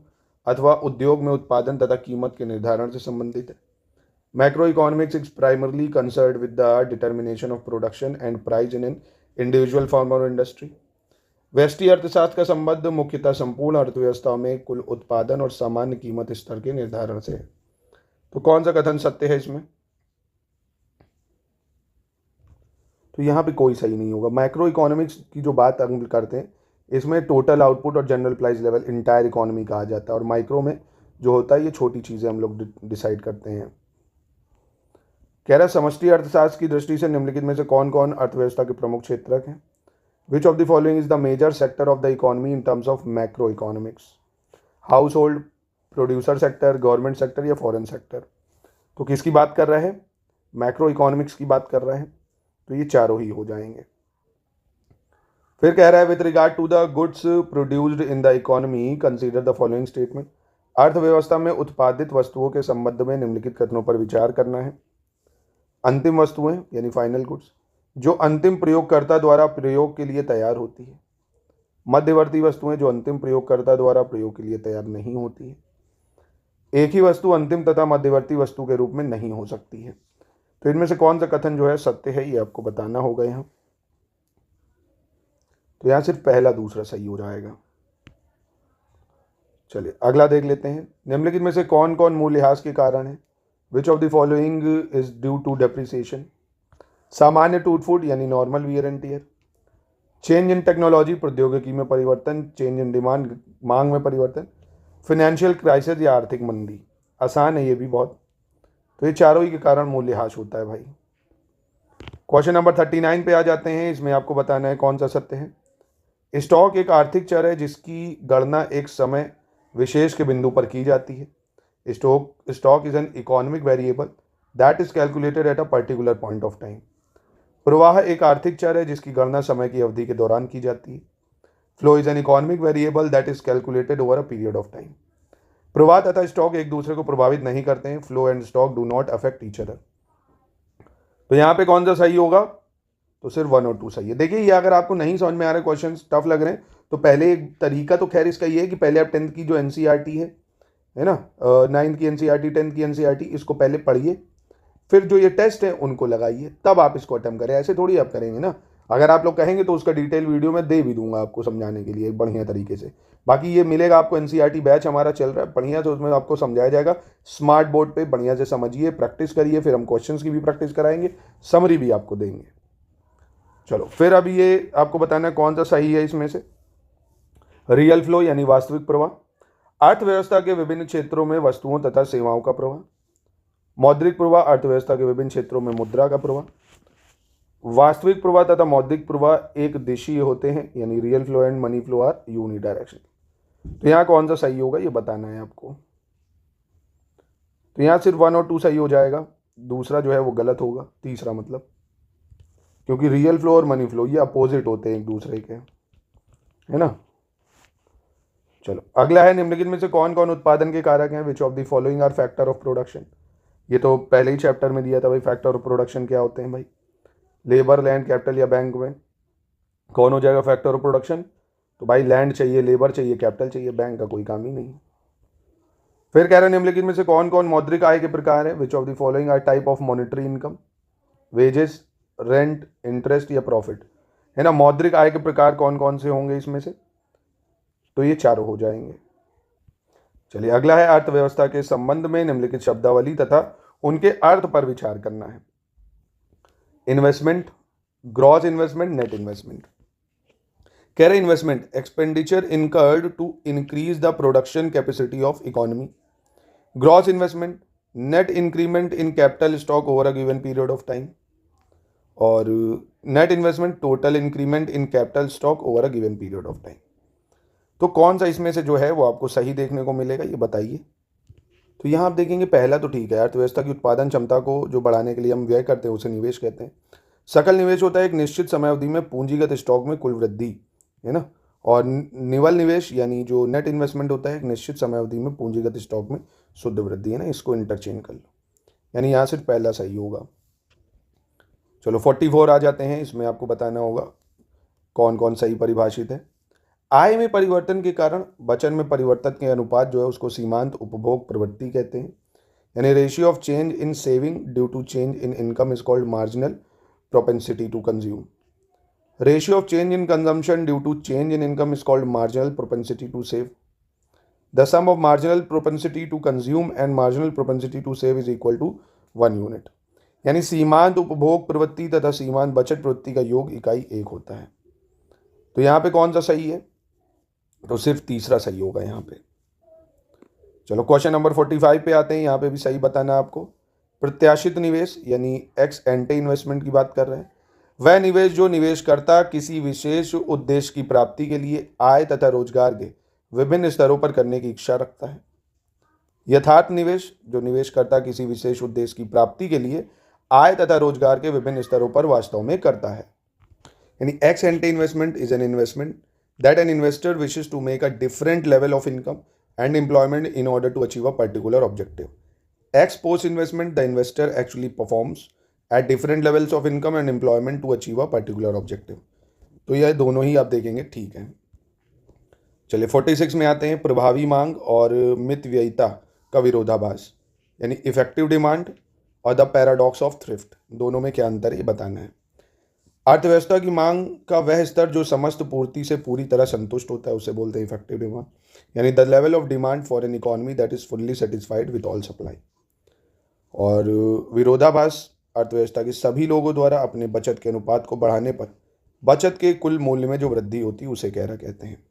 अथवा उद्योग में उत्पादन तथा कीमत के निर्धारण से संबंधित है। Macro economics is primarily concerned with the determination of production and price in an individual firm और इंडस्ट्री। व्यष्टि अर्थशास्त्र का संबंध मुख्यतः संपूर्ण अर्थव्यवस्था में कुल उत्पादन और सामान्य कीमत स्तर के निर्धारण से है। तो कौन सा कथन सत्य है इसमें? तो यहाँ पे कोई सही नहीं होगा। मैक्रो इकोनॉमिक्स की जो बात हम करते हैं इसमें टोटल आउटपुट और general price level entire economy कहा जाता है, और माइक्रो में जो होता है ये छोटी चीज़ें हम लोग डिसाइड करते हैं। कह रहा है समष्टि अर्थशास्त्र की दृष्टि से निम्नलिखित में से कौन कौन अर्थव्यवस्था के प्रमुख क्षेत्रक हैं? Which of the following is the major sector of the economy in terms of macro economics? Household, producer sector, government sector या फॉरेन सेक्टर? तो किसकी बात कर रहा है? मैक्रो इकोनॉमिक्स की बात कर रहा है। तो ये चारों ही हो जाएंगे। फिर कह रहा है with regard to the goods produced in the economy consider the following statement. अर्थव्यवस्था में उत्पादित वस्तुओं के संबंध में निम्नलिखित कथनों पर विचार करना है। अंतिम वस्तुएं यानी फाइनल गुड्स जो अंतिम प्रयोगकर्ता द्वारा प्रयोग के लिए तैयार होती है। मध्यवर्ती वस्तुएं जो अंतिम प्रयोगकर्ता द्वारा प्रयोग के लिए तैयार नहीं होती है। एक ही वस्तु अंतिम तथा मध्यवर्ती वस्तु के रूप में नहीं हो सकती है। तो इनमें से कौन सा कथन जो है सत्य है ये आपको बताना होगा यहाँ। तो यहाँ सिर्फ पहला दूसरा सही हो जाएगा। चलिए अगला देख लेते हैं। निम्नलिखित में से कौन कौन मूल्यह्रास के कारण है? Which of the following is due to depreciation? सामान्य टूट फूट यानी normal wear and tear. Change in technology प्रौद्योगिकी में परिवर्तन। चेंज इन डिमांड मांग में परिवर्तन। फाइनेंशियल क्राइसिस या आर्थिक मंदी। आसान है ये भी बहुत। तो ये चारों ही के कारण मूल्यह्रास होता है भाई। क्वेश्चन नंबर 39 पे आ जाते हैं। इसमें आपको बताना है कौन सा सत्य है। स्टॉक एक आर्थिक चर है जिसकी गणना एक समय विशेष के बिंदु पर की जाती है। Stock is an economic variable that is calculated at a particular point of time. प्रवाह एक आर्थिक चर है जिसकी गणना समय की अवधि के दौरान की जाती है। Flow is an economic variable that is calculated over a period of time. प्रवाह तथा स्टॉक एक दूसरे को प्रभावित नहीं करते हैं। Flow and stock do not affect each other. तो यहाँ पे कौन सा सही होगा? तो सिर्फ 1 और 2 सही है। देखिए ये अगर आपको नहीं समझ में आ रहे, क्वेश्चन टफ लग रहे हैं, तो पहले एक तरीका तो खैर इसका ये है कि पहले आप 10th की जो एनसीईआरटी है ना, 9th की एनसीईआरटी, 10th की एनसीईआरटी, इसको पहले पढ़िए, फिर जो ये टेस्ट है उनको लगाइए, तब आप इसको अटेम्प्ट करें। ऐसे थोड़ी आप करेंगे ना। अगर आप लोग कहेंगे तो उसका डिटेल वीडियो मैं दे भी दूंगा आपको समझाने के लिए बढ़िया तरीके से। बाकी ये मिलेगा आपको, एनसीईआरटी बैच हमारा चल रहा है बढ़िया, तो उसमें आपको समझाया जाएगा स्मार्ट बोर्ड पे। बढ़िया से समझिए, प्रैक्टिस करिए, फिर हम क्वेश्चंस की भी प्रैक्टिस कराएंगे, समरी भी आपको देंगे। चलो फिर अभी ये आपको बताना है कौन सा सही है इसमें से। रियल फ्लो यानी वास्तविक प्रवाह। अर्थव्यवस्था के विभिन्न क्षेत्रों में वस्तुओं तथा सेवाओं का प्रवाह। मौद्रिक प्रवाह अर्थव्यवस्था के विभिन्न क्षेत्रों में मुद्रा का प्रवाह। वास्तविक प्रवाह तथा मौद्रिक प्रवाह एक दिशीय होते हैं यानी real flow and money flow are unidirectional. तो यहाँ कौन सा सही होगा ये बताना है आपको। तो यहाँ सिर्फ 1 और 2 सही हो जाएगा, दूसरा जो है वो गलत होगा, तीसरा मतलब, क्योंकि रियल फ्लो और मनी फ्लो ये अपोजिट होते हैं एक दूसरे के, है ना। चलो अगला है निम्नलिखित में से कौन कौन उत्पादन के कारक हैं? Which of the following are factor of production. ये तो पहले ही चैप्टर में दिया था भाई, फैक्टर ऑफ प्रोडक्शन क्या होते हैं भाई। लेबर, लैंड, कैपिटल या बैंक में कौन हो जाएगा फैक्टर ऑफ प्रोडक्शन? तो भाई लैंड चाहिए, लेबर चाहिए, कैपिटल चाहिए, बैंक का कोई काम ही नहीं। फिर कह रहे हैं निम्नलिखित में से कौन कौन मौद्रिक आय के प्रकार है? Which of the following are type of monetary income. Wages, rent, interest या प्रॉफिट, है ना। मौद्रिक आय के प्रकार कौन कौन से होंगे इसमें से? तो ये चारों हो जाएंगे। चलिए अगला है अर्थव्यवस्था के संबंध में निम्नलिखित शब्दावली तथा उनके अर्थ पर विचार करना है। Investment, gross investment, net investment. कह रहे investment expenditure incurred to increase the production capacity of economy. Gross investment net increment in capital stock over a given period of time. और net investment total increment in capital stock over a given period of time. तो कौन सा इसमें से जो है वो आपको सही देखने को मिलेगा ये बताइए। तो यहाँ आप देखेंगे पहला तो ठीक है, अर्थव्यवस्था की उत्पादन क्षमता को जो बढ़ाने के लिए हम व्यय करते हैं उसे निवेश कहते हैं। सकल निवेश होता है एक निश्चित समय अवधि में पूंजीगत स्टॉक में कुल वृद्धि, है ना। और निवल निवेश यानी जो नेट इन्वेस्टमेंट होता है एक निश्चित समय अवधि में पूंजीगत स्टॉक में शुद्ध वृद्धि, है ना। इसको इंटरचेंज कर लो, यानी यहाँ सिर्फ पहला सही होगा। चलो 44 आ जाते हैं। इसमें आपको बताना होगा कौन कौन सही परिभाषित है। आय में परिवर्तन के कारण बचत में परिवर्तन के अनुपात जो है उसको सीमांत उपभोग प्रवृत्ति कहते हैं। यानी ratio of change in saving due to change in income is called marginal propensity to consume. Ratio of change in consumption due to change in income is called marginal propensity to save. The sum of marginal propensity to consume and marginal propensity to save is equal to 1 unit. यानी सीमांत उपभोग प्रवृत्ति तथा सीमांत बचत प्रवृत्ति का योग इकाई 1 होता है। तो यहाँ पे कौन सा सही है? तो सिर्फ तीसरा सही होगा यहाँ पे। चलो क्वेश्चन नंबर 45 पे आते हैं। यहाँ पे भी सही बताना आपको। प्रत्याशित निवेश यानी एक्स एंटे इन्वेस्टमेंट की बात कर रहे हैं। वह निवेश जो निवेशकर्ता किसी विशेष उद्देश्य की प्राप्ति के लिए आय तथा रोजगार के विभिन्न स्तरों पर करने की इच्छा रखता है। यथार्थ निवेश जो निवेशकर्ता किसी विशेष उद्देश्य की प्राप्ति के लिए आय तथा रोजगार के विभिन्न स्तरों पर वास्तव में करता है। यानी x एंटे investment is an investment that an investor wishes to make a different level of income and employment in order to achieve a particular objective. Ex post investment, the investor actually performs at different levels of income and employment to achieve a particular objective. तो यह दोनों ही आप देखेंगे ठीक है। चलिए 46 में आते हैं। प्रभावी मांग और मितव्ययिता का विरोधाभास यानी इफेक्टिव डिमांड और द पैराडॉक्स ऑफ थ्रिफ्ट, दोनों में क्या अंतर है ये बताना है। अर्थव्यवस्था की मांग का वह स्तर जो समस्त पूर्ति से पूरी तरह संतुष्ट होता है उसे बोलते हैं इफेक्टिव डिमांड। यानी the level of demand for an economy that is fully satisfied with all supply. और विरोधाभास अर्थव्यवस्था के सभी लोगों द्वारा अपने बचत के अनुपात को बढ़ाने पर बचत के कुल मूल्य में जो वृद्धि होती है उसे कहरा कहते हैं।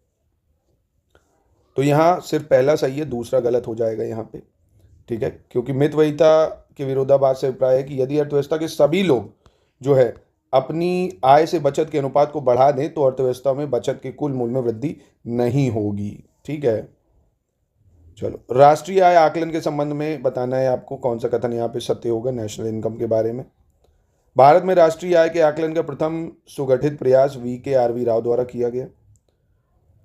तो यहाँ सिर्फ पहला सही है, दूसरा गलत हो जाएगा यहाँ पे, ठीक है। क्योंकि मितव्ययिता के विरोधाभास से अभिप्राय है कि यदि अर्थव्यवस्था के सभी लोग जो है अपनी आय से बचत के अनुपात को बढ़ा दें तो अर्थव्यवस्था में बचत के कुल मूल्य में वृद्धि नहीं होगी, ठीक है। चलो राष्ट्रीय आय आकलन के संबंध में बताना है आपको कौन सा कथन यहाँ पे सत्य होगा नेशनल इनकम के बारे में। भारत में राष्ट्रीय आय के आकलन का प्रथम सुगठित प्रयास VKRV राव द्वारा किया गया।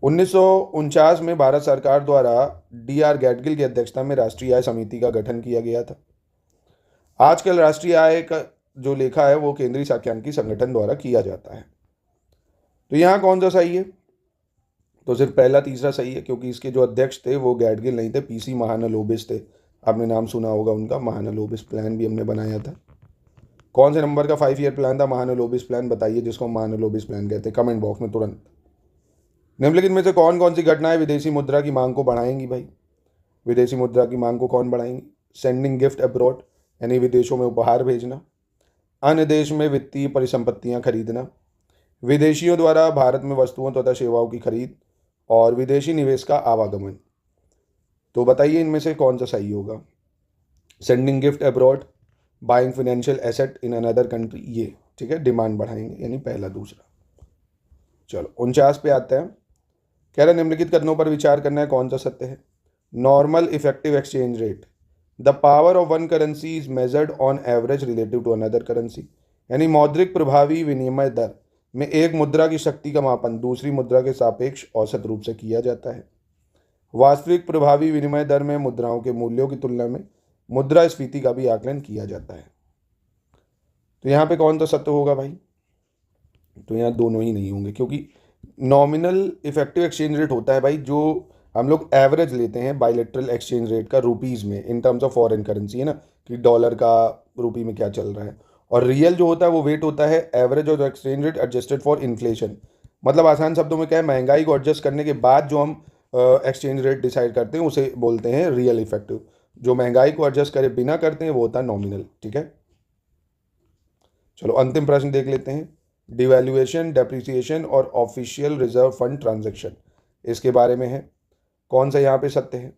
1949 में भारत सरकार द्वारा DR गैडगिल की अध्यक्षता में राष्ट्रीय आय समिति का गठन किया गया था। आजकल राष्ट्रीय आय का जो लेखा है वो केंद्रीय सांख्यिकी संगठन द्वारा किया जाता है। तो यहाँ कौन सा सही है? तो सिर्फ पहला तीसरा सही है, क्योंकि इसके जो अध्यक्ष थे वो गैडगिल नहीं थे, PC महालनोबिस थे। आपने नाम सुना होगा उनका, महालनोबिस प्लान भी हमने बनाया था। कौन से नंबर का 5 ईयर प्लान था महालनोबिस प्लान? बताइए जिसको महालनोबिस प्लान कहते हैं, कमेंट बॉक्स में तुरंत। निम्नलिखित में से कौन कौन सी घटनाएं विदेशी मुद्रा की मांग को बढ़ाएंगी भाई? विदेशी मुद्रा की मांग को कौन बढ़ाएंगी? सेंडिंग गिफ्ट अब्रॉड यानी विदेशों में उपहार भेजना, अन्य देश में वित्तीय परिसंपत्तियां खरीदना, विदेशियों द्वारा भारत में वस्तुओं तथा सेवाओं की खरीद और विदेशी निवेश का आवागमन। तो बताइए इनमें से कौन सा सही होगा? Sending gift abroad, buying financial asset in another country, ये ठीक है, डिमांड बढ़ाएंगे यानी पहला दूसरा। चलो 49 पे आता है। कह रहे निम्नलिखित कथनों पर विचार करना है कौन सा सत्य है। Normal effective exchange rate, the power of one currency is measured on average relative to another currency. यानी मौद्रिक प्रभावी विनिमय दर में एक मुद्रा की शक्ति का मापन दूसरी मुद्रा के सापेक्ष औसत रूप से किया जाता है। वास्तविक प्रभावी विनिमय दर में मुद्राओं के मूल्यों की तुलना में मुद्रास्फीति का भी आकलन किया जाता है। तो यहाँ पे कौन सा सत्य होगा भाई? तो यहाँ दोनों ही नहीं होंगे, क्योंकि नॉमिनल इफेक्टिव एक्सचेंज रेट होता है भाई जो हम लोग एवरेज लेते हैं बायलैटरल एक्सचेंज रेट का रुपीज़ में इन टर्म्स ऑफ फॉरेन करेंसी, है ना, कि डॉलर का रुपी में क्या चल रहा है। और रियल जो होता है वो वेट होता है average of exchange rate adjusted for inflation. मतलब आसान शब्दों में क्या है, महंगाई को एडजस्ट करने के बाद जो हम एक्सचेंज रेट डिसाइड करते हैं उसे बोलते हैं रियल इफेक्टिव। जो महंगाई को एडजस्ट करे बिना करते हैं वो होता है नॉमिनल, ठीक है। चलो अंतिम प्रश्न देख लेते हैं। डिवैल्यूएशन, डेप्रिसिएशन और ऑफिशियल रिजर्व फंड ट्रांजैक्शन, इसके बारे में है। कौन सा यहाँ पे सत्य है?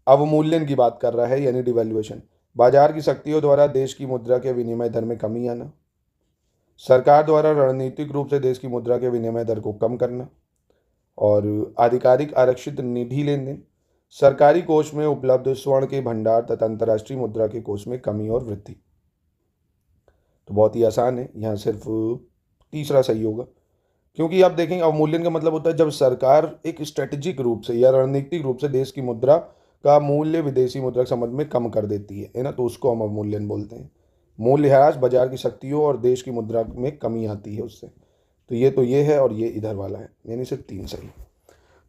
अवमूल्यन की बात कर रहा है यानी डिवैल्यूएशन। बाजार की शक्तियों द्वारा देश की मुद्रा के विनिमय दर में कमी आना, सरकार द्वारा रणनीतिक रूप से देश की मुद्रा के विनिमय दर को कम करना, और आधिकारिक आरक्षित निधि लेन देन, सरकारी कोष में उपलब्ध स्वर्ण के भंडार तथा अंतर्राष्ट्रीय मुद्रा के कोष में कमी और वृद्धि। तो बहुत ही आसान है, यहाँ सिर्फ तीसरा सही होगा। क्योंकि आप देखेंगे अवमूल्यन का मतलब होता है जब सरकार एक स्ट्रेटेजिक रूप से या रणनीतिक रूप से देश की मुद्रा का मूल्य विदेशी मुद्रा के संबंध में कम कर देती है ना, तो उसको हम अवमूल्यन बोलते हैं। मूल्यह्रास, बाजार की शक्तियों और देश की मुद्रा में कमी आती है उससे। तो ये है और ये इधर वाला है, यानी सिर्फ 3 सही।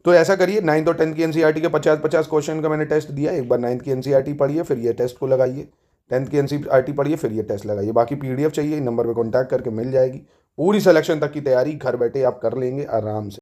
तो ऐसा करिए, 9th और 10th की एनसीईआरटी के 50-50 क्वेश्चन का मैंने टेस्ट दिया। एक बार 9th की एनसीईआरटी पढ़िए, फिर ये टेस्ट को लगाइए। 10th की एनसीईआरटी पढ़िए, फिर ये टेस्ट लगाइए। बाकी पीडीएफ चाहिए, नंबर पे कॉन्टैक्ट करके मिल जाएगी। पूरी सिलेक्शन तक की तैयारी घर बैठे आप कर लेंगे आराम से।